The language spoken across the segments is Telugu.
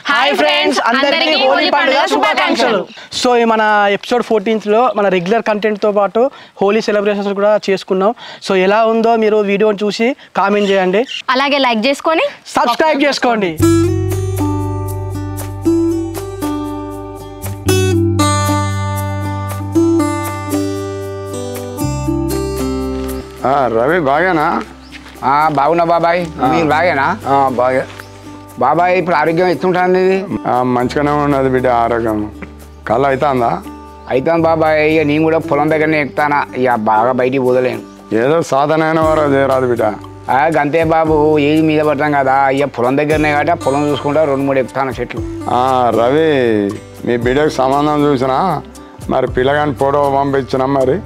హాయ్ ఫ్రెండ్స్, అందరికీ హోలీ పండుగ శుభాకాంక్షలు. సో మన ఎపిసోడ్ 14 లో మన రెగ్యులర్ కంటెంట్ తో పాటు హోలీ సెలబ్రేషన్స్ కూడా చేసుకున్నాం. సో ఎలా ఉందో మీరు వీడియోని చూసి కామెంట్ చేయండి, అలాగే లైక్ చేసుకొని సబ్స్క్రైబ్ చేసుకోండి. రవి బాగానా? బాగున్నా బాబాయ్, మీరు బాగేనా? బాగా. బాబాయ్ ఇప్పుడు ఆరోగ్యం ఎత్తుంటుంది? మంచిగానే ఉన్నది బిడ్డ, ఆరోగ్యం. కళ్ళు అవుతుందా? అవుతాను బాబాయ్. ఇక నేను కూడా పొలం దగ్గరనే ఎక్కుతానా, ఇక బాగా బయటికి పోదలేను. ఏదో సాధనైన వారు చేయరాదు బిడ్డ. గంతే బాబు, ఏది మీద పడతాం కదా, ఇక పొలం దగ్గరనే కాబట్టి పొలం చూసుకుంటా 2-3 ఎక్కుతాను చెట్లు. రవి, మీ బిడ్డకు సంబంధం చూసినా మరి పిల్లగాని ఫోటో పంపించినా, మరి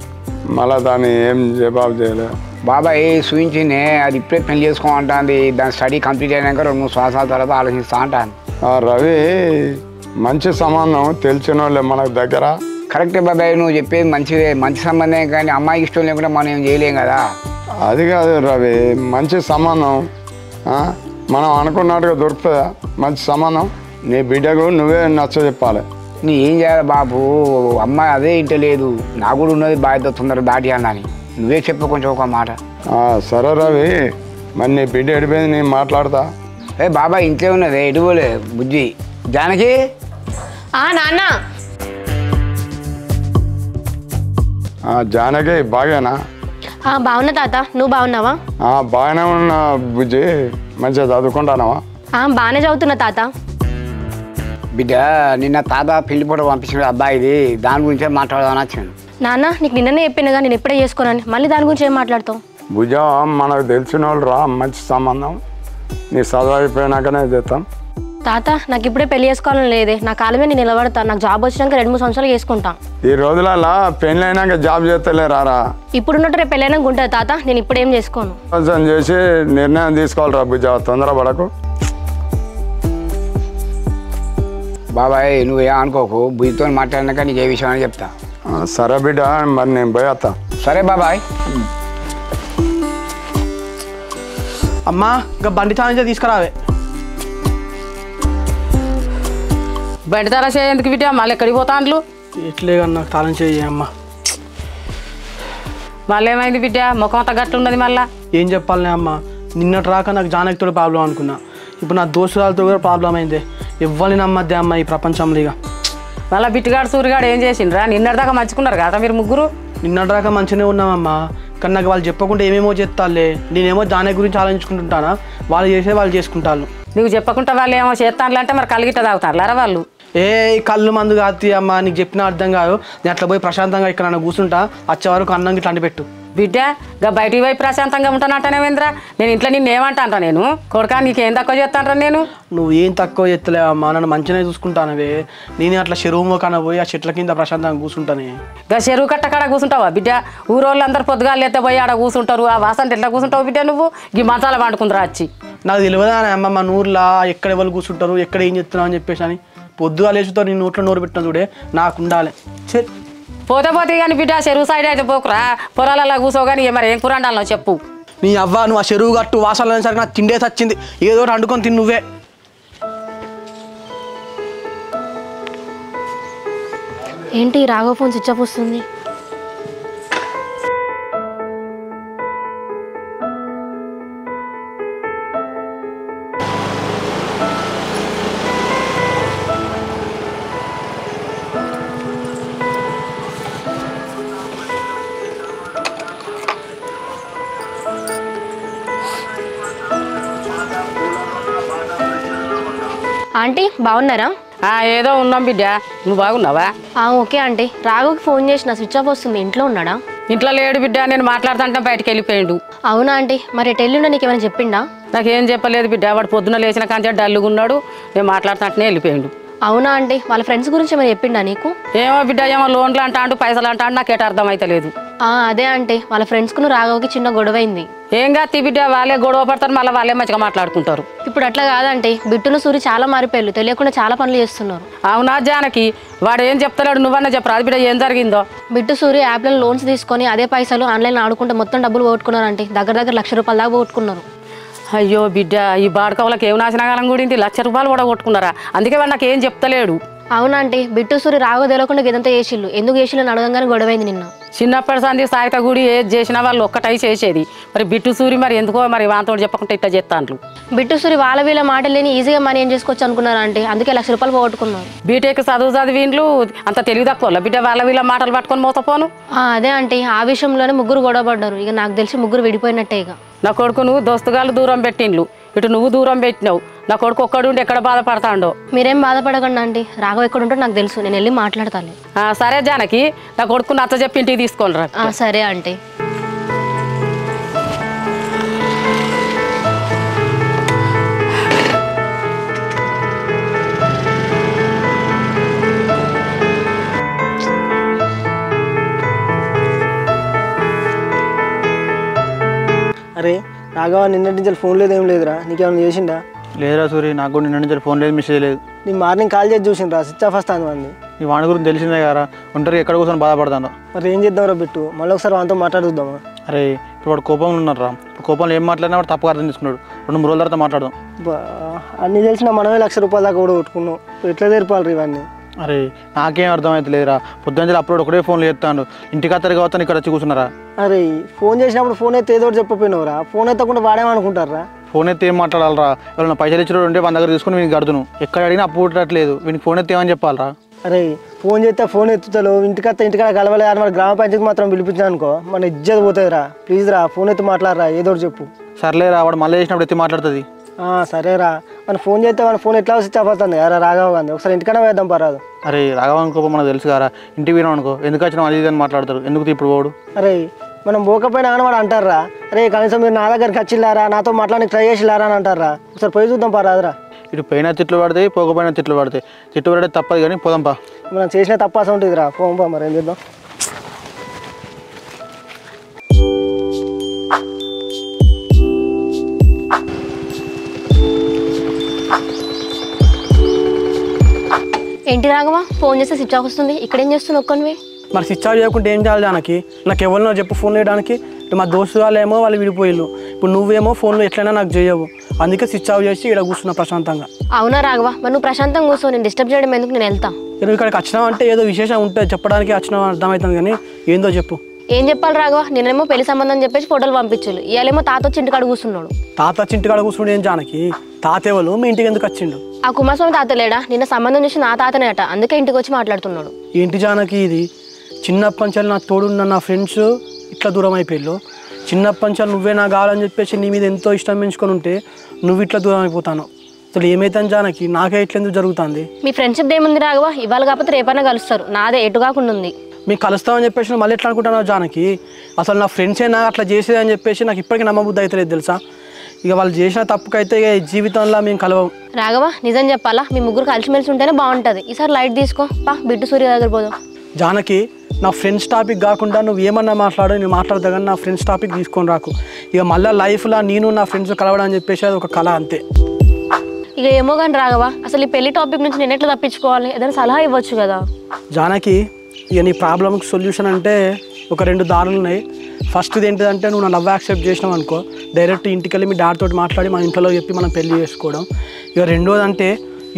మళ్ళీ దాన్ని ఏం జవాబు చేయలేదు. బాబాయ్ చూపించింది, అది ఇప్పుడే పెళ్లి చేసుకోమంటుంది. దాని స్టడీ కంప్లీట్ అయినాక 2-3 సంవత్సరాల తర్వాత ఆలోచిస్తా అంటాను. రవి, మంచి సంబంధం తెలిసిన వాళ్ళే మనకు దగ్గర. కరెక్టే బాబాయ్, నువ్వు చెప్పేది మంచిదే, మంచి సంబంధం. కానీ అమ్మాయికి ఇష్టం లేకుండా మనం ఏం చేయలేం కదా. అది కాదు రవి, మంచి సంబంధం మనం అనుకున్నట్టుగా దొరుకుతుందా? మంచి సంబంధం నీ బిడ్డకు నువ్వే నచ్చ చెప్పాలి. నీ ఏం చేయాలి బాబు, అమ్మాయి అదే ఇంట లేదు, నాకు కూడా ఉన్నది బాధ్యత, తొందరగా దాటి అన్నని నువ్వే చెప్పు కొంచెం ఒక మాట. సరే రవి, మరి నీ బిడ్డ ఎడిపోయింది, నేను మాట్లాడతా. బాబాయ్ ఇంట్లో ఉన్నది, ఎటుపోలే. బుజ్జి, జానకి. నాన్న. జానకి బాగానా? బాగున్నా తాత, నువ్వు బాగున్నావా? బాగానే ఉన్నా బుజ్జి. మంచిగా చదువుకుంటానావా? బాగానే చదువుతున్నా తాత. బిడ్డ, నిన్న తాత పెళ్లి ఫోటో పంపించిన అబ్బాయిది, దాని గురించే మాట్లాడదామని వచ్చాను. నాన్న, నీకు నిన్ననే చెప్పినగా నేను ఎప్పుడే చేసుకోనని, మళ్ళీ దాని గురించి ఏం మాట్లాడతావు? భుజ, మనకు తెలిసిన వాళ్ళు రా, మంచి సంబంధం. నీ చదువు అయిపోయినాకనే చేస్తాం. తాత, నాకు ఇప్పుడే పెళ్లి చేసుకోవాలని లేదే, నా కాలమే నేను నిలబడతాను. నాకు జాబ్ వచ్చినాక 2-3 సంవత్సరాలు చేసుకుంటా. ఈ రోజులలో పెళ్ళి అయినాక జాబ్ చేస్తలే రారా? ఇప్పుడున్నట్టు రేపు పెళ్ళైనాక ఉంటుంది తాత, నేను ఇప్పుడు ఏం చేసుకోను. కొంచెం చేసి నిర్ణయం తీసుకోవాలిరా భుజ, తొందరపడకు. బాబాయ్ నువ్వేం అనుకోకు, బుజ్జితో మాట్లాడినాక నీకు ఏ విషయం అని చెప్తా. సరే బిడ్డ, మరి నేను పోయేస్తా. సరే బాబాయ్. అమ్మా, ఇంకా బండి తాళం తీసుకురావే. బండి తాళం చేయందుకు బిడ్డ, మళ్ళీ ఎక్కడికి పోతాండ్లు? ఎట్లే నాకు తాళం చేయి అమ్మా. మళ్ళీ ఏమైంది బిడ్డ, ముఖం అంతా గట్టు ఉన్నది మళ్ళా? ఏం చెప్పాలనే అమ్మా, నిన్నటి రాక నాకు జానకితో ప్రాబ్లం అనుకున్నా, ఇప్పుడు నా దోస్తులతో కూడా ప్రాబ్లం అయింది. ఎవరిని నమ్మద్దే అమ్మ ఈ ప్రపంచంలో. ఇక మళ్ళీ బిట్టుగాడు సూరిగాడు ఏం చేసిండ్రా? నిన్నటిదాకా మంచుకున్నారు కదా మీరు ముగ్గురు? నిన్నటి దాకా మంచిగానే ఉన్నామమ్మా, కానీ నాకు వాళ్ళు చెప్పకుండా ఏమేమో చేస్తాలే. నేనేమో జానకి గురించి ఆలోచించుకుంటుంటానా, వాళ్ళు చేసే వాళ్ళు చేసుకుంటాను. నువ్వు చెప్పకుండా వాళ్ళు ఏమో చేస్తాను అంటే మరి కలిగిట్ట తాగుతారులారా వాళ్ళు? కళ్ళు మందు కాదు అమ్మా, నీకు చెప్పిన అర్థం కాదు. నేను అట్లా పోయి ప్రశాంతంగా ఇక్కడ నన్ను కూర్చుంటా, వచ్చే వరకు అన్నం ఇట్లా అండి పెట్టు. బిడ్డ, ఇంకా బయటికి పోయి ప్రశాంతంగా ఉంటానంటానేవేంద్రా? నేను ఇంట్లో నిన్ను ఏమంటానరా? నేను కొడుకా నీకేం తక్కువ చేస్తానరా? నేను నువ్వు ఏం తక్కువ చేస్తలేవమ్మా, నన్ను మంచిగానే చూసుకుంటానవే. నేను అట్లా చెరువు కన్నా పోయి ఆ చెట్ల కింద ప్రశాంతంగా కూర్చుంటానే. ఇంకా చెరువు కట్ట కాడ కూర్చుంటావా బిడ్డ? ఊరోళ్ళు అందరు పొద్దుగాలు ఎత్తే పోయి ఆడ కూర్చుంటారు, ఆ వాసన ఎట్లా కూర్చుంటావు బిడ్డ? నువ్వు ఈ మంచాల పండుకుందరా వచ్చి? నాకు తెలియదా అమ్మ, మా నూరులా ఎక్కడ ఎవరు కూర్చుంటారు, ఎక్కడ ఏం చెప్తున్నావు అని చెప్పేసి అని పొద్దుగా లేచుతారు. నేను నోట్లో నోరు పెట్టిన చూడే, నాకు ఉండాలి. పోతే పోతే కానీ బిడ్డ, చెరువు సైడ్ అయితే పోకురా, పొలాలలో కూర్చో. కానీ మరి ఏం కూర వండాలో చెప్పు. నీ అవ్వ, నువ్వు ఆ చెరువు గట్టు వాసనలు అనేసరికి నాకు తిండే వచ్చింది. ఏదో ఒకటి వండుకొని తిని నువ్వే. ఏంటి రాఘవ ఫోన్ స్విచ్ ఆఫ్ వస్తుంది? ఆంటీ బాగున్నారా? ఏదో ఉన్నాం బిడ్డ, నువ్వు బాగున్నావా? Okay aunty. రాఘవ్కి ఫోన్ చేసిన, స్విచ్ ఆఫ్ వస్తుంది. ఇంట్లో ఉన్నాడా? ఇంట్లో లేడు బిడ్డ, నేను మాట్లాడుతుంటే బయటకు వెళ్ళిపోయాడు. అవునా ఆంటీ, మరి ఎల్లుండా నీకు ఏమైనా చెప్పిండా? నాకేం చెప్పలేదు బిడ్డ, వాడు పొద్దున లేచిన కాంచె డల్లుగా ఉన్నాడు, నేను మాట్లాడుతుంటే వెళ్ళిపోయాడు. అవునా ఆంటీ, వాళ్ళ ఫ్రెండ్స్ గురించి ఏమైనా చెప్పిండా నీకు? ఏమో బిడ్డ, ఏమో లోన్లు అంటాడు, పైసలు అంటాడు, నాకేట అర్థం అయితే లేదు. అదే ఆంటీ, వాళ్ళ ఫ్రెండ్స్కు రాఘవ్కి చిన్న గొడవ అయింది. ఏం కాదు బిడ్డ, వాళ్ళే గొడవ పడతారు, మళ్ళీ వాళ్ళే మంచిగా మాట్లాడుకుంటారు. ఇప్పుడు అట్లా కాదంటే బిట్టును సూరి చాలా మారిపోయారు, తెలియకుండా చాలా పనులు చేస్తున్నారు. అవునా జానకి, వాడు ఏం చెప్తాడు, నువ్వన్నా చెప్పరా అది బిడ్డ, ఏం జరిగిందో? బిట్టు సూరి యాప్లలో లోన్స్ తీసుకొని అదే పైసలు ఆన్లైన్ ఆడుకుంటే మొత్తం డబ్బులు పోగొట్టుకున్నారు. అంటే దగ్గర దగ్గర 1,00,000 రూపాయల దాకా పోగొట్టుకున్నారు. అయ్యో బిడ్డ ఈ బాడకవులకు ఏం నాశనకాలం కూడింది 1,00,000 రూపాయలు కూడా కొట్టుకున్నారా అందుకే వాడు నాకు ఏం చెప్తలేడు అవునంటే బిట్టు సూరి రాగో తెలియకుండా ఇదంతా చేసిళ్ళు ఎందుకు చేసిళ్ళు అని అడగంగానే గొడవైంది నిన్న చిన్నప్పటి సంది సాయిత గుడి ఏది చేసినా వాళ్ళు ఒక్కటై చేసేది మరి బిట్టు సూరి మరి ఎందుకో మరి వాంతో చెప్పకుండా ఇట్లా చేస్తాండ్రు బిట్టు సూరి వాళ్ళ వీళ్ళ మాటలు లేని ఈజీగా మనీ ఏం చేసుకోవచ్చు అనుకున్నారా అంటే అందుకే 1,00,000 రూపాయలు పోగొట్టుకున్నారు బీటెక్ చదివిండ్లు అంత తెలివి తక్కువ బిడ్డ వాళ్ళ వీళ్ళ మాటలు పట్టుకొని మోసపోను అదే అంటే ఆ విషయంలోనే ముగ్గురు గొడవ పడ్డారు ఇక నాకు తెలిసి ముగ్గురు విడిపోయినట్టే ఇక నా కొడుకును దోస్తుగాళ్ళు దూరం పెట్టిండ్లు ఇటు నువ్వు దూరం పెట్టినావు నా కొడుకు ఒక్కడుండి ఎక్కడ బాధపడతాడో మీరేం బాధపడకండి ఆంటీ రాఘవ ఎక్కడ ఉంటో నాకు తెలుసు నేను వెళ్ళి మాట్లాడతాను సరే జానకి నా కొడుకు నచ్చ చెప్పి ఇంటికి తీసుకోండి రా సరే ఆంటీ అరే రాఘవ నిన్నటి నుంచి ఫోన్ లేదు ఏం లేదురా నీకేమైనా చేసిండా లేదురా సూరి నాకు కూడా నిన్న నుంచి ఫోన్ లేదు మెసేజ్ లేదు నీ మార్నింగ్ కాల్ చేసి చూసిండ్రా స్విచ్ ఆఫ్ వస్తాను మంది నీ వాడి గురించి తెలిసిందే కదా ఒంటరికి ఎక్కడ కూర్చొని బాధపడతాను మరి ఏం చేద్దాంరా బిట్టు మళ్ళీ ఒకసారి వాడితో మాట్లాడుద్దామా అరే ఇప్పుడు వాడు కోపంలో ఉన్నారా ఇప్పుడు కోపంలో ఏం మాట్లాడినా వాడు తప్పుగా అర్థం చేసుకున్నాడు 2-3 రోజుల తర్వాత మాట్లాడదాం అన్నీ తెలిసిన మనమే 1,00,000 రూపాయల దాకా కూడా కొట్టుకున్నాం ఎట్లా తెరిపాలి ఇవన్నీ అరే నాకేం అర్థమైతే లేదురా పొద్దున్న అప్పుడు ఒకటే ఫోన్లు చేస్తాను ఇంటికి అత్తరు కావచ్చని ఇక్కడ వచ్చి కూర్చున్నారా అరే ఫోన్ చేసినప్పుడు ఫోన్ అయితే ఏదో చెప్పపోయినవరా ఫోన్ ఎత్తకుండా వాడేమనుకుంటారా ఫోన్ అయితే ఏం మాట్లాడాలరా ఎవరైనా పైసలు ఇచ్చిన ఉంటే మన దగ్గర తీసుకుని వీనికి గడుతును ఎక్కడ అడిగినా అప్పు పుట్టట్లేదు వీనికి ఫోన్ అయితే ఏమని చెప్పాలరా అరే ఫోన్ చేస్తే ఫోన్ ఎత్తుతాడు ఇంటికాడ కలవలేదు అని మన గ్రామ పంచాయతీకి మాత్రం పిలిపించాను అనుకో మన ఇజ్జత్ పోతుందిరా ప్లీజ్ రా ఫోన్ ఎత్తి మాట్లాడరా ఏదో చెప్పు సర్లేరా వాడు మళ్ళీ చేసినప్పుడు ఎత్తి మాట్లాడుతుంది సరేరా మన ఫోన్ చేస్తే మన ఫోన్ ఎట్లా స్విచ్ ఆఫ్ అవుతుంది అరే రాఘవ గాంధీ ఒకసారి ఇంటికన్నా వేద్దాం పరాదు అరే రాఘవన్ కోపం మనకు తెలుసు కదా ఇంటికి వినాం అనుకో ఎందుకు వచ్చినా అది అని మాట్లాడతారు ఎందుకు ఇప్పుడు పోడు అరే మనం పోకపోయినా అని వాడు అంటారా అరే కనీసం మీరు నా దగ్గరికి వచ్చిల్లారా నాతో మాట్లాడి ట్రై చేసిల్లారా అని అంటారా ఒకసారి పోయి చూద్దాం పరాదురా ఇటు పైన తిట్లు పడతాయి పోకపోయినా తిట్లు పడతాయి తిట్టు పడితే తప్పదు కానీ పోదాంపా మనం చేసిన తప్పాస ఉంటుందిరా పోంపా మరి ఏం చేద్దాం ఏంటి రాఘవ ఫోన్ చేస్తే స్విచ్ ఆఫ్ వస్తుంది ఇక్కడ ఏం చేస్తున్నావు ఒక్కనివి మరి స్విచ్ ఆఫ్ చేయకుంటే ఏం చేయాలి దానికి నాకు ఎవరినో చెప్పు ఫోన్ చేయడానికి మా దోస్తు వాళ్ళేమో వాళ్ళు విడిపోయిళ్ళు ఇప్పుడు నువ్వేమో ఫోన్లో ఎట్లయినా నాకు చేయవు అందుకే స్విచ్ ఆఫ్ చేసి ఇక్కడ కూర్చున్నా ప్రశాంతంగా అవునా రాఘవ మరి నువ్వు ప్రశాంతంగా కూర్చో నేను డిస్టర్బ్ చేయడం ఎందుకు నేను వెళ్తా నువ్వు ఇక్కడికి వచ్చినావు అంటే ఏదో విశేషం ఉంటుంది చెప్పడానికి వచ్చినావు అర్థమవుతుంది కానీ ఏందో చెప్పు ఏం చెప్పాలి రాఘవ నేనేమో పెళ్లి సంబంధం చెప్పేసి ఫోటోలు పంపించాలి ఇవాళేమో తాత వచ్చి ఇంటికాడ కూర్చున్నాడు తాత వచ్చి ఇంటికాడ కూర్చుంటే ఏం జానకి తాత ఎవరు మీ ఇంటికి ఎందుకు వచ్చిండు ఆ కుమారస్వామి తాత లేడా నిన్న సంబంధం చేసి నా తాతనే అట అందుకే ఇంటికి వచ్చి మాట్లాడుతున్నాడు ఏంటి జానకి ఇది చిన్నప్పంచాలు నాకు తోడున్న నా ఫ్రెండ్స్ ఇట్లా దూరం అయిపోయారు చిన్నప్పంచాలు నువ్వే నాకు కావాలని చెప్పేసి నీ మీద ఎంతో ఇష్టం పెంచుకొని ఉంటే నువ్వు ఇట్లా దూరం అయిపోతాను అసలు ఏమైతాను జానకి నాకే ఇట్లా ఎందుకు జరుగుతుంది మీ ఫ్రెండ్షిప్ ఏముంది రాఘవ ఇవాళ కాకపోతే రేపైనా కలుస్తారు నాదే ఎటు కాకుండా ఉంది మీకు కలుస్తామని చెప్పేసి మళ్ళీ ఎట్లా అనుకుంటున్నావు జానకి అసలు నా ఫ్రెండ్సే నాకు అట్లా చేసేదని చెప్పేసి నాకు ఇప్పటికీ నమ్మబుద్ధి అవుతలేదు తెలుసా ఇక వాళ్ళు చేసిన తప్పుకైతే ఇక జీవితంలో మేము కలవం రాఘవ నిజం చెప్పాలా మీ ముగ్గురు కలిసిమెలిసి ఉంటేనే బాగుంటుంది ఈసారి లైట్ తీసుకో పా బిడ్డు సూర్య దగ్గర పోదాం జానకి నా ఫ్రెండ్స్ టాపిక్ కాకుండా నువ్వు ఏమన్నా మాట్లాడు నేను మాట్లాడతా కానీ నా ఫ్రెండ్స్ టాపిక్ తీసుకొని రాకు ఇక మళ్ళీ లైఫ్లో నేను నా ఫ్రెండ్స్ కలవడం అని చెప్పేసి అది ఒక కళ అంతే ఇక ఏమో కానీ రాఘవ అసలు ఈ పెళ్లి టాపిక్ నుంచి నేను ఎట్లా తప్పించుకోవాలి ఏదైనా సలహా ఇవ్వచ్చు కదా జానకి ఇక నీ ప్రాబ్లమ్కి సొల్యూషన్ అంటే ఒక 2 దారులు ఉన్నాయి ఫస్ట్ది ఏంటిదంటే నువ్వు నా లవ్ యాక్సెప్ట్ చేసినావు అనుకో డైరెక్ట్ ఇంటికి వెళ్ళి మీ డాడీతో మాట్లాడి మన ఇంట్లో చెప్పి మనం పెళ్లి చేసుకోవడం ఇక రెండోది అంటే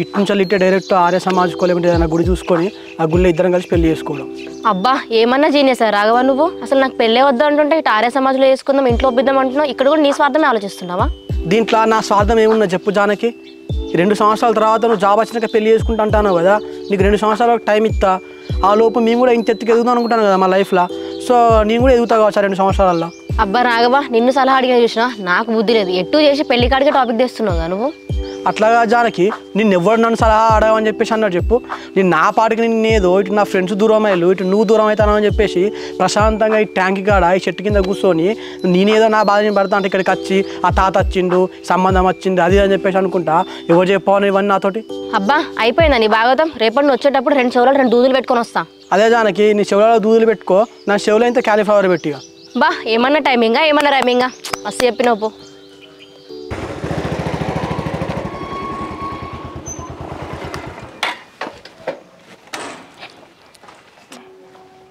ఇటు నుంచి ఇట్టే డైరెక్ట్ ఆర్య సమాజ్కో లేకుంటే ఏదైనా గుడి చూసుకొని ఆ గుడిలో ఇద్దరం కలిసి పెళ్లి చేసుకోవడం అబ్బా ఏమన్నా జీనియసా రాఘవ నువ్వు అసలు నాకు పెళ్ళే వద్దు అంటుంటే ఇటు ఆర్య సమాజ్లో వేసుకుందాం ఇంట్లో ఒప్పిద్దాం అంటున్నావు ఇక్కడ కూడా నీ స్వార్థమే ఆలోచిస్తున్నావా దీంట్లో నా స్వార్థం ఏమున్నా చెప్పు జానకి 2 సంవత్సరాల తర్వాత నువ్వు జాబ్ వచ్చినాక పెళ్లి చేసుకుంటా అంటాను కదా నీకు 2 సంవత్సరాలకు టైం ఇస్తా ఆ లోపు మేము కూడా ఇంత ఎత్తుకు ఎదుగుదాం అనుకుంటాను కదా మా లైఫ్లో సో నేను కూడా ఎదుగుతా కావచ్చు 2 సంవత్సరాల్లో అబ్బా రాఘవ నిన్ను సలహా అడిగిన చూసినా నాకు బుద్ధి లేదు ఎట్టు చేసి పెళ్లి కాడికి టాపిక్ తెస్తున్నావు కదా నువ్వు అట్లాగా జానకి నిన్ను ఎవరు నన్ను సలహా అడగమని చెప్పేసి అన్నాడు చెప్పు నేను నా పాటికి నిన్నేదో ఇటు నా ఫ్రెండ్స్ దూరం అయ్యారు ఇటు నువ్వు దూరం అవుతాను అని చెప్పేసి ప్రశాంతంగా ఈ ట్యాంక్ కాడ ఈ చెట్టు కింద కూర్చొని నేనేదో నా బాధని పడతా అంటే ఇక్కడికి వచ్చి ఆ తాత వచ్చిండు సంబంధం వచ్చింది అది అని చెప్పేసి అనుకుంటా ఎవరు చెప్పాను ఇవన్నీ నాతోటి అబ్బా అయిపోయిందా నీ భాగవతం రేపటి నువ్వు వచ్చేటప్పుడు 2 చెవులు 2 దూదులు పెట్టుకొని వస్తా అదే జానకి నీ చెవులలో దూదులు పెట్టుకో నా చెవులో అయితే క్యాలీఫ్లవర్ పెట్టిగా బా ఏమన్నా టైమింగా ఏమన్నా రైమింగా మస్తు చెప్పినవు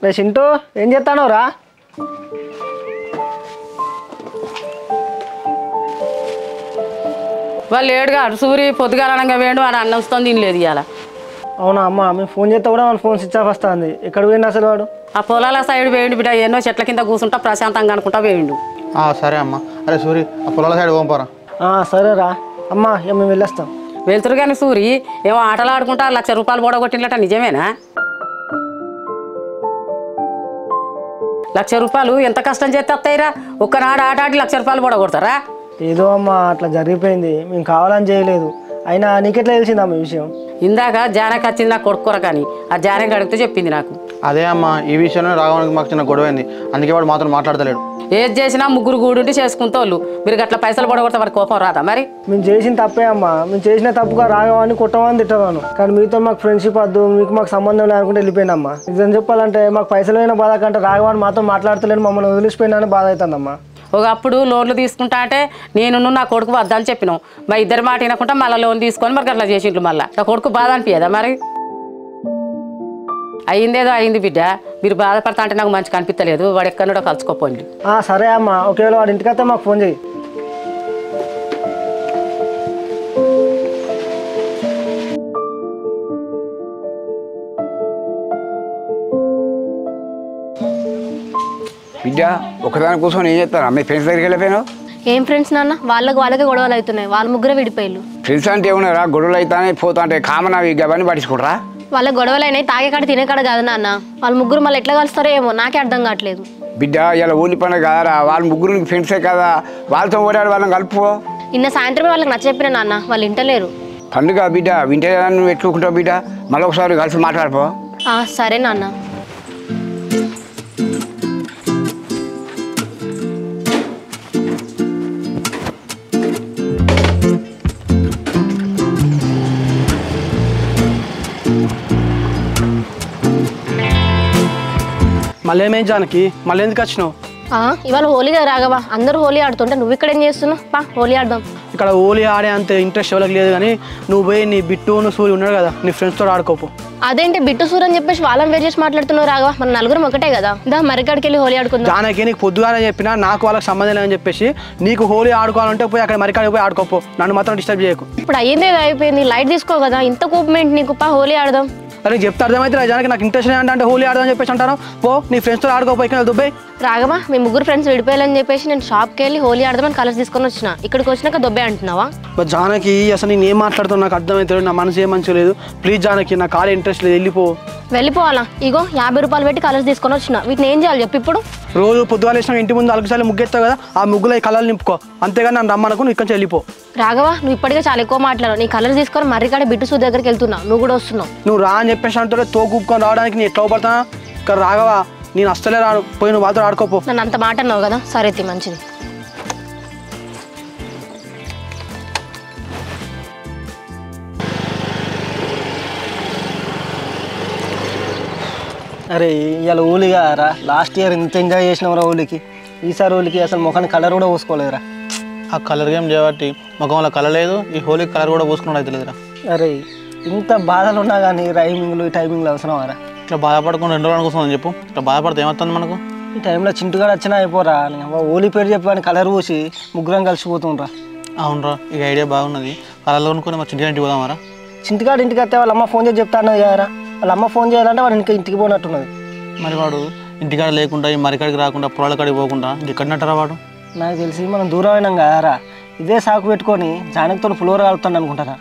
రే చింటూ ఏం చేస్తానో రా వాళ్ళు ఏడుగా సూరి పొద్దుగాలనంగా వేడు అని అన్నంతో తినలేదు ఇవాళ. అవునా అమ్మ, మేము ఫోన్ చేస్తే కూడా మన ఫోన్ స్విచ్ ఆఫ్ వస్తుంది. ఎక్కడ పోయింది అసలు వాడు? ఆ పొలాల సైడ్ వేయండి బిడ్డ, ఎన్నో చెట్ల కింద కూర్చుంటా ప్రశాంతంగా అనుకుంటా వేయండు. సరే అమ్మ. అరే సూరి ఆ పొలాల సైడ్ పోంపారా. సరేరా అమ్మ, ఇక మేము వెళ్ళేస్తాం. వెళ్తురు కానీ సూరి ఏమో ఆటలు ఆడుకుంటా 1,00,000 రూపాయలు పోడగొట్టినట నిజమేనా? 1,00,000 రూపాయలు ఎంత కష్టం చేస్తే వస్తాయిరా? ఒక్కనాడు ఆట ఆడి 1,00,000 రూపాయలు పోడగొడతారా? ఏదో అమ్మ అట్లా జరిగిపోయింది, మేము కావాలని చేయలేదు. అయినా నీకెట్లా తెలిసిందమ్మ ఈ విషయం? ఇందాక జానకి వచ్చింది నాకు కొడుకుర కానీ ఆ జానకి అడిగితే చెప్పింది నాకు. అదే అమ్మ, ఈ విషయంలో రాఘవానికి మాకు చిన్న గొడవ అయింది, అందుకే వాడు మాత్రం మాట్లాడతలేడు. ఏది చేసినా ముగ్గురు కూడుండి చేసుకుంటోళ్ళు, మీరు అట్లా పైసలు పడగొడితే వాడి కోపం రాదా మరి? మేము చేసిన తప్పే అమ్మ, మేము చేసిన తప్పుగా రాఘవాన్ని కొట్టమని తిట్టవాను. కానీ మీతో మాకు ఫ్రెండ్షిప్ వద్దు, మీకు మాకు సంబంధం లేకుంటే వెళ్ళిపోయినమ్మా. నిజం చెప్పాలంటే మాకు పైసలు అయిన బాధ కంటే రాఘవాన్ని మాతో మాట్లాడతలేను, మమ్మల్ని వదిలిసిపోయినా బాధ అవుతుందమ్మా. ఒకప్పుడు లోన్లు తీసుకుంటా అంటే నేను నా కొడుకు వద్దని చెప్పినాం, మా ఇద్దరి మాట వినకుండా మళ్ళీ లోన్ తీసుకొని మరి అట్లా చేసిండ్రు. మళ్ళీ నా కొడుకు బాధ అనిపించదా మరి? అయిందేదో అయింది బిడ్డ, మీరు బాధపడతా అంటే నాకు మంచిగా అనిపించలేదు. వాడు ఎక్కడో కలుసుకోపోండి. సరే అమ్మ, ఒకవేళ వాడి ఇంటికి వస్తే మాకు ఫోన్ చేయి. బిడ్డ ఒకదాని కూర్చొని ఏం చేస్తాను? మీ ఫ్రెండ్స్ దగ్గరికి వెళ్ళిపోయినావు? ఏం ఫ్రెండ్స్ నాన్న, వాళ్ళకే గొడవలు అవుతున్నాయి. వాళ్ళ ముగ్గురే విడిపోయారు. ఫ్రెండ్స్ అంటే ఏమన్నారా? గొడవలు అవుతానే పోతా అంటే కామన్ అవి అవన్నీ పట్టించుకుంటారా? వాళ్ళ గొడవలు అయినాయి, తాగే కాడ తినే కాడ కాదు నాన్న. వాళ్ళ ముగ్గురు మళ్ళీ ఎట్లా కలుస్తారో ఏమో నాకే అర్థం కావట్లేదు. బిడ్డ ఇలా ఊలి పండుగ కదరా, వాళ్ళ ముగ్గురు ఫ్రెండ్సే కదా, వాళ్ళతో ఓడాడు వాళ్ళని కలుపుకో. నిన్న సాయంత్రమే వాళ్ళకి నచ్చ చెప్పిన నాన్న, వాళ్ళు ఇంటలేరు. పండుగ బిడ్డ వింటే నువ్వు ఎట్లుకుంటావు బిడ్డ, మళ్ళీ ఒకసారి కలిసి మాట్లాడిపో. సరే నాన్న. మళ్ళీ ఏమేం జానకి, మళ్ళీ ఎందుకు వచ్చినావు? ఇవాళ హోలీ రాఘవా, అందరూ హోలీ ఆడుతుంటే నువ్వు ఇక్కడ ఏం చేస్తున్నావు? పా హోలీ ఆడదాం. ఇక్కడ హోలీ ఆడే అంత ఇంట్రెస్ట్ ఎవరికి లేదు, కానీ నువ్వు పోయి నీ బిట్టు సూర్యు ఉన్నాడు కదా, నీ ఫ్రెండ్స్తో ఆడుకోపో. అదేంటి బిట్టు సూర్ అని చెప్పేసి వాళ్ళని వేరు చేసి మాట్లాడుతున్నావు రాఘవా? మన నలుగురం ఒకటే కదా, దా మరికాడికి వెళ్ళి హోలీ ఆడుకుందాం. జానకి నీకు పొద్దుగానే చెప్పినా నాకు వాళ్ళకి సంబంధం లేదని చెప్పేసి, నీకు హోలీ ఆడుకోవాలంటే పోయి అక్కడ మరికాడికి పోయి ఆడుకోపో, నన్ను మాత్రం డిస్టర్బ్ చేయకు. ఇప్పుడు అయ్యిందే అయిపోయింది, లైట్ తీసుకో కదా, ఇంత కోపం ఏంటి నీకు? పా హోలీ ఆడదాం. అరే చెప్తే అర్థమైతే జానకి, నాకు ఇంట్రెస్ట్ అంటే హోలీ ఆడదామని చెప్పేసి అంటాను. పో నీ ఫ్రెండ్స్తో ఆడుకోపో, ఇక్కడ దుబ్బాయి. రాఘవా మీ ముగ్గురు ఫ్రెండ్స్ విడిపోయాలని చెప్పేసి నేను షాప్కి వెళ్ళి హోలీ ఆడదామని కలర్స్ తీసుకొని వచ్చిన, ఇక్కడికి వచ్చినాక దొబ్బే అంటున్నావా? జానకి అసలు నేను ఏం మాట్లాడుతున్నా నాకు అర్థమవుతుంది, నా మనసు ఏం మంచిగా లేదు. ప్లీజ్ జానకి, నాకు ఆడే ఇంట్రెస్ట్ లేదు, వెళ్ళిపోవాలా? ఇగో 50 రూపాయలు పెట్టి కలర్స్ తీసుకొని వచ్చిన, వీటిని ఏం చేయాలి చెప్పి? ఇప్పుడు రోజు పొద్దుగా లేచిన ఇంటి ముందు అలకసారి ముగ్గెత్తావు కదా, ఆ ముగ్గులో ఈ కలర్లు నింపుకో, అంతేగాని నన్ను రమ్మనుకో, నువ్వు ఇక్కడ వెళ్ళిపో. రాఘవా నువ్వు ఇప్పటికే చాలా ఎక్కువ మాట్లాడు, నీ కలర్స్ తీసుకొని మర్రికాడ బిట్టు సూ దగ్గరికి వెళ్తున్నావు, నువ్వు కూడా వస్తున్నావు. నువ్వు రా అని చెప్పేసి అంటారు, తోకూపుకొని రావడానికి నేను ఎట్లా పడతానా? ఇక్కడ రాఘవా నేను అస్సలే రాను, పోయి నువ్వు మాత్రం ఆడుకోపో. నన్ను అంత మాట అన్నావు కదా, సరే మంచిది. అరే ఇవాళ హోలీగా రా, లాస్ట్ ఇయర్ ఇంత ఎంజాయ్ చేసినావురా హోలీకి, ఈసారి హోలీకి అసలు ముఖానికి కలర్ కూడా పోసుకోలేదురా. ఆ కలర్ గేమ్ చేయబట్టి ముఖంలో కలర్ లేదు, ఈ హోలీకి కలర్ కూడా పోసుకున్నాడు అయితే లేదురా. అరే ఇంత బాధలు ఉన్నా కానీ రైమింగ్లు ఈ టైమింగ్లు అవసరమారా? ఇట్లా బాధపడకుండా 2 రోజులు కోసం చెప్పు, ఇట్లా బాధపడితే ఏమవుతుంది మనకు? ఈ టైంలో చింటుగాడు వచ్చినా అయిపోరా, హోలీ పేరు చెప్పి కలర్ పోసి ముగ్గురం కలిసిపోతుండ్రా. అవునరా, ఈ ఐడియా బాగున్నది. కలర్లో కొనుక్కొని మా చింటి ఇంటికి పోదామరా? చింటిగాడు ఇంటికి వస్తే వాళ్ళ అమ్మ ఫోన్ చేసి చెప్తా అన్నది కదరా, వాళ్ళ అమ్మ ఫోన్ చేయాలంటే వాడు ఇంటికి పోనట్టున్నది. మరి వాడు ఇంటికాడ లేకుండా ఈ మరికాడికి రాకుండా పొలాల కాడికి పోకుండా ఇంకెక్కడనట్టరా వాడు? నాకు తెలిసి మనం దూరం అయినాం కదరా, ఇదే సాకు పెట్టుకొని జానకితో పులిహోర కలుపుతాను అనుకుంటారా?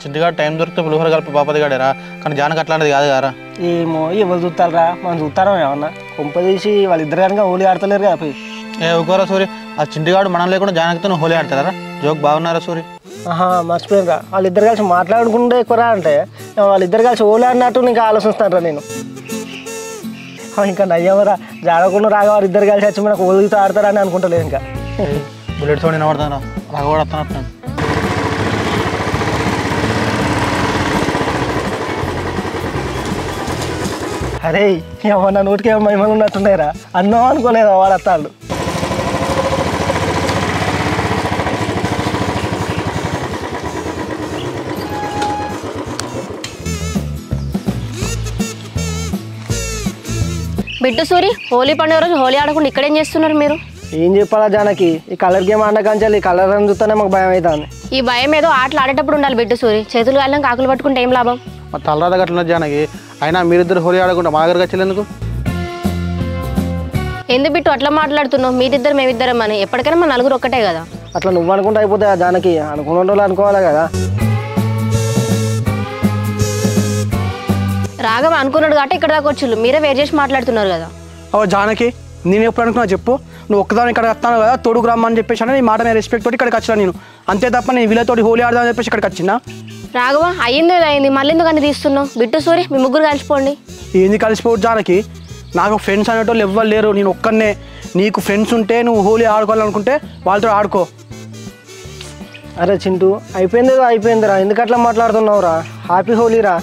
చింటిగాడు టైం దొరికితే పులిహోర కలిపి బాపతి గాడేరా, కానీ జానకి అట్లాంటిది కాదు కదరా. ఏమో ఎవరు చూస్తారా, మనం చూస్తారా ఏమన్నా? కొంప తీసి వాళ్ళిద్దరు కనుక హోలీ ఆడతలేరు కదా పోయి. ఊకోరా సూరి, ఆ చింటిగాడు మనం లేకుండా జానకితో హోలీ ఆడతారా? జోక్ బాగున్నారా సూరి? మర్చిపోయారుగా, వాళ్ళిద్దరు కలిసి మాట్లాడుకుంటే ఎక్కువరా అంటే వాళ్ళిద్దరు కలిసి హోలీ ఆడినట్టు ఇంకా ఆలోచిస్తానరా నేను. ఇంకా నయ్యవరా, జాడకుండా రాగవారు ఇద్దరు కలిసి వచ్చి మనకు హోలీతో ఆడతారని అనుకుంటలేదు. ఇంకా బుల్లెట్ సౌండ్ వినబడతాను, రాగవాడు వస్తాను. అరే ఏమన్నా నోటికి ఏమో మహిమలు ఉన్నట్టున్నాయిరా, అన్నో అనుకోలేదా వాడు వస్తాడు. బిట్టు సూరి, హోలీ పండుగ రోజు హోలీ ఆడకుండా ఇక్కడేం చేస్తున్నారు మీరు? ఏం చెప్పాలా జానకి, ఈ కలర్ గేమ్ ఆడకంచాలి, ఈ కలర్ అని చూస్తేనే మాకు భయం అవుతుంది. ఈ భయం ఏదో ఆటలు ఆడేటప్పుడు ఉండాలి బిడ్డు సూరి. చేతులు కాళ్ళం కాకులు పట్టుకుంటే ఏం లాభం? మా తలరాత గట్ల జానకి. అయినా మీరిద్దరు హోలీ ఆడకుండా మా దగ్గరకు వచ్చేందుకు? ఎందుకు బిట్టు అట్లా మాట్లాడుతున్నావు? మీరిద్దరు మేమిద్దరం అని. ఎప్పటికైనా మన నలుగురు ఒక్కటే కదా. అట్లా నువ్వు అనుకుంటే అయిపోతే జానకి, అనుకున్న వాళ్ళు అనుకోవాలి కదా. రాఘవ అనుకున్నాడు కాబట్టి ఇక్కడ దాకా వచ్చిళ్ళు. మీరే వేరు చేసి మాట్లాడుతున్నారు కదా. జానకి, నేను ఎప్పుడు అనుకున్నా చెప్పు? నువ్వు ఒక్కదాని ఇక్కడికి వస్తాను కదా, తోడుకు రమ్మని చెప్పేసి అని నీ మాట నేను రెస్పెక్ట్ తోటి ఇక్కడికి వచ్చినా నేను. అంతే తప్ప నేను వీళ్ళతోటి హోలీ ఆడదామని చెప్పేసి ఇక్కడికి వచ్చినా. రాఘవ అయ్యిందే అయింది, మళ్ళీ ఎందుకు అన్ని తీస్తున్నావు? బిట్టు సూరి మీ ముగ్గురు కలిసిపోండి. ఏంది కలిసిపోవద్దు జానకి? నాకు ఫ్రెండ్స్ అనేటోళ్ళు ఎవ్వరు లేరు, నేను ఒక్కనే. నీకు ఫ్రెండ్స్ ఉంటే నువ్వు హోలీ ఆడుకోవాలనుకుంటే వాళ్ళతో ఆడుకో. అరే చింటూ, అయిపోయిందిరా, ఎందుకు అట్లా మాట్లాడుతున్నావురా? హ్యాపీ హోలీరా.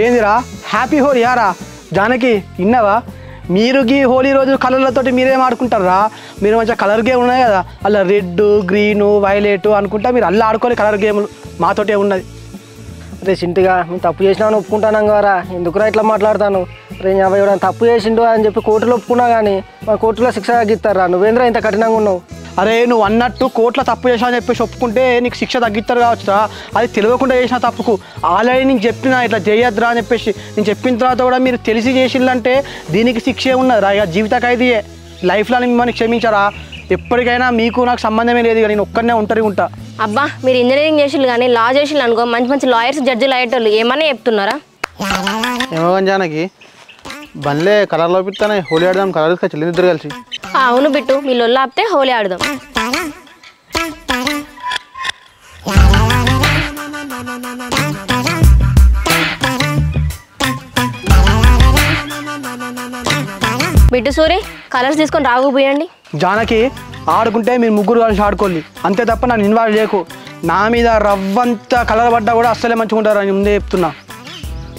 ఏందిరా హ్యాపీ హోలీ యారా? జానకి విన్నావా? మీరు ఈ హోలీ రోజు కలర్లతోటి మీరేం ఆడుకుంటారా? మీరు మంచిగా కలర్ గేమ్ ఉన్నాయి కదా, అలా రెడ్ గ్రీను వైలెట్ అనుకుంటా మీరు అల్లా ఆడుకోవాలి కలర్ గేమ్లు. మాతోటే ఉన్నది. రే చింటుగా, మేము తప్పు చేసినా ఒప్పుకుంటాను కదా, ఎందుకురా ఇట్లా మాట్లాడతాను? రే ఎవరైనా తప్పు చేసిండు అని చెప్పి కోర్టులో ఒప్పుకున్నా కానీ మా కోర్టులో శిక్ష తగ్గిస్తారా? నువ్వేంద్రా ఇంత కఠినంగా ఉన్నావు? అరే నువ్వు అన్నట్టు కోర్టులో తప్పు చేసినా అని చెప్పేసి ఒప్పుకుంటే నీకు శిక్ష తగ్గిస్తారు కావచ్చురా. అది తెలియకుండా చేసిన తప్పుకు ఆల్రెడీ నీకు చెప్పినా ఇట్లా చేయొద్దురా అని చెప్పేసి నేను చెప్పిన తర్వాత కూడా మీరు తెలిసి చేసిందంటే దీనికి శిక్షే ఉన్నదిరా. ఇక జీవిత ఖైదీయే. లైఫ్లో మిమ్మల్ని క్షమించారా? ఎప్పటికైనా మీకు నాకు సంబంధమే లేదు. ఇక నేను ఒక్కనే ఉంటా. అబ్బా మీరు ఇంజనీరింగ్ చేసిళ్ళు కానీ లా చేసిళ్ళు అనుకో, మంచి మంచి లాయర్స్ జడ్జిలు అయ్యేటోళ్ళు ఏమన్నా చెప్తున్నారా? ఏమో కానీ జానకి, బండ్లే కలర్లో పిస్తానే హోలీ ఆడదాం, కలర్ తీసుకొచ్చి ఇద్దరు కలిసి. అవును బిట్టు, మీ లొల్లు ఆపితే హోలీ ఆడదాం. బిట్టు సూరి కలర్స్ తీసుకొని రాకపోయండి. జానకి ఆడుకుంటే మీరు ముగ్గురు కలిసి ఆడుకోండి, అంతే తప్ప నన్ను ఇన్వాల్వ్ చేయకు. నా మీద రవ్వంతా కలర్ పడ్డా కూడా అస్సలే మంచిగా ఉంటారు అని ముందే చెప్తున్నా.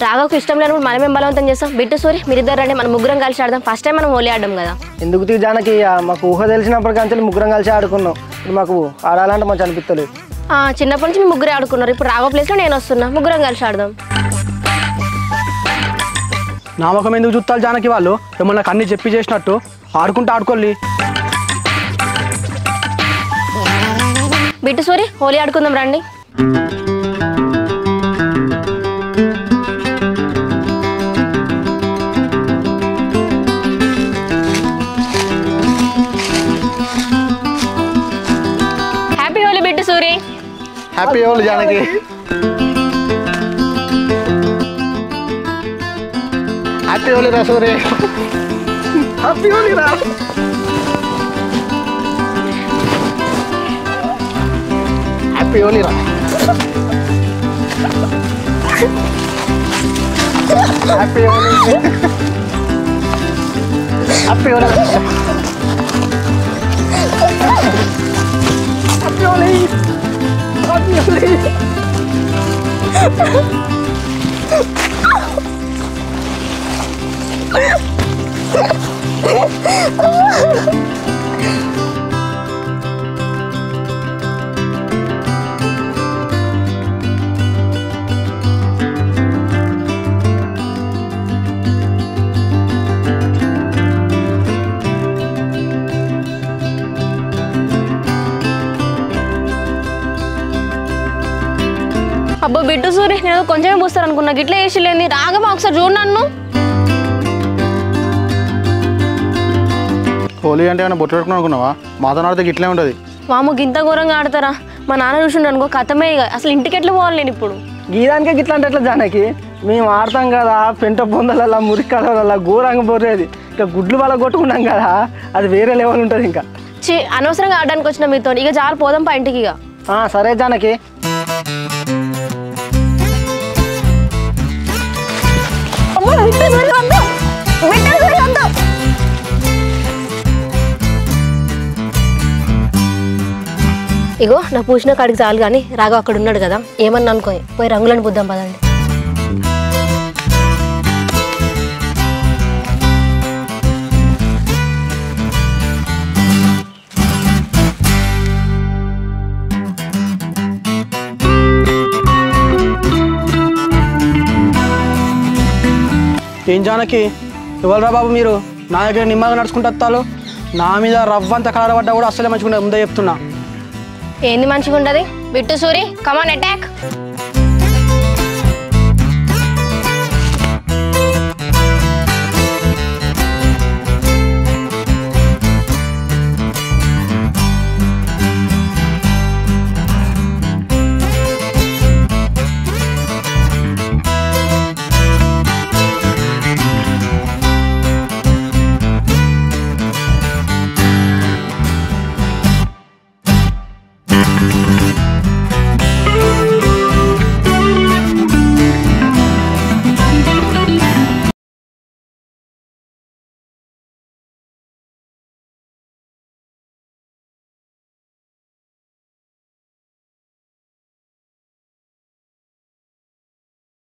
రాఘవకు ఇష్టం లేనప్పుడు మనమేం బలవంతం చేస్తాం? బిట్టు సూరి మీరిద్దరు రండి, మనం ముగ్గురం కలిసి ఆడదాం. ఫస్ట్ టైం మనం హోలీ ఆడడం కదా. ఎందుకు తీ జానకి, మాకు ఊహ తెలిసినప్పటికీ ముగ్గురం కలిసి ఆడుకున్నాం. ఇప్పుడు మాకు ఆడాలంటే మంచి అనిపిస్తలేదు. చిన్నప్పటి నుంచి మీ ముగ్గురే ఆడుకున్నారు, ఇప్పుడు రాఘవ ప్లేస్లో నేను వస్తున్నా, ముగ్గురం కలిసి ఆడదాం. నామకం ఎందుకు చూస్తారు జానకి? వాళ్ళు ఏమన్నా అన్ని చెప్పి చేసినట్టు ఆడుకుంటూ ఆడుకోవాలి. బిట్టు సూరి హోలీ ఆడుకుందాం రండి. Happy Holi Bittu Suri. Happy Holi Janaki. Happy Holi రా సూరి. హ్యాపీ హోలీ రా. హ్యాపీ హోలీ రా. Happy Holi. Happy Holi. Happy Holi. Happy Holi. అబ్బో బిట్టు సూరి, నేను కొంచెమే పూస్తారు అనుకున్నా, గిట్లా వేసిలేంది. రాగమా ఒకసారి చూడు నన్ను. హోలీ అంటే ఏమైనా బొట్లు పెట్టుకుని అనుకున్నావా? మాతో ఆడితే గిట్లే ఉంటుంది. మామూలు గింత ఘోరంగా ఆడతారా? మా నాన్న చూసిండు అనుకో కథమే. ఇక అసలు ఇంటికి ఎట్లా పోవాలి నేను ఇప్పుడు? గీదానికే గిట్లా అంటే ఎట్లా జానకి? మేము ఆడతాం కదా పెంట పొందలలా మురికాల ఘోరంగా పోరేది. ఇంకా గుడ్లు వాళ్ళ కొట్టుకున్నాం కదా, అది వేరే లెవెల్ ఉంటుంది. ఇంకా అనవసరంగా ఆడడానికి వచ్చిన మీతో. ఇక చాలు పోదాం పా ఇంటికి. ఇక సరే జానకి. ఇగో నా పూసిన కాడికి చాలు కానీ రాఘవ అక్కడ ఉన్నాడు కదా, ఏమన్నా అనుకో, పోయి రంగులను పుద్దాం పదండి. ఏం జానకి, ఎవరురా బాబు మీరు? నా దగ్గర నిమ్మగా నడుచుకుంటూ వస్తాను. నా మీద రవ్వంత కలర్ పడ్డా కూడా అస్సలే మంచిగా ఉండదు, ముందే చెప్తున్నా. ఏంది మంచిగా ఉండదు? బిట్టు సూరి కమాన్ అటాక్.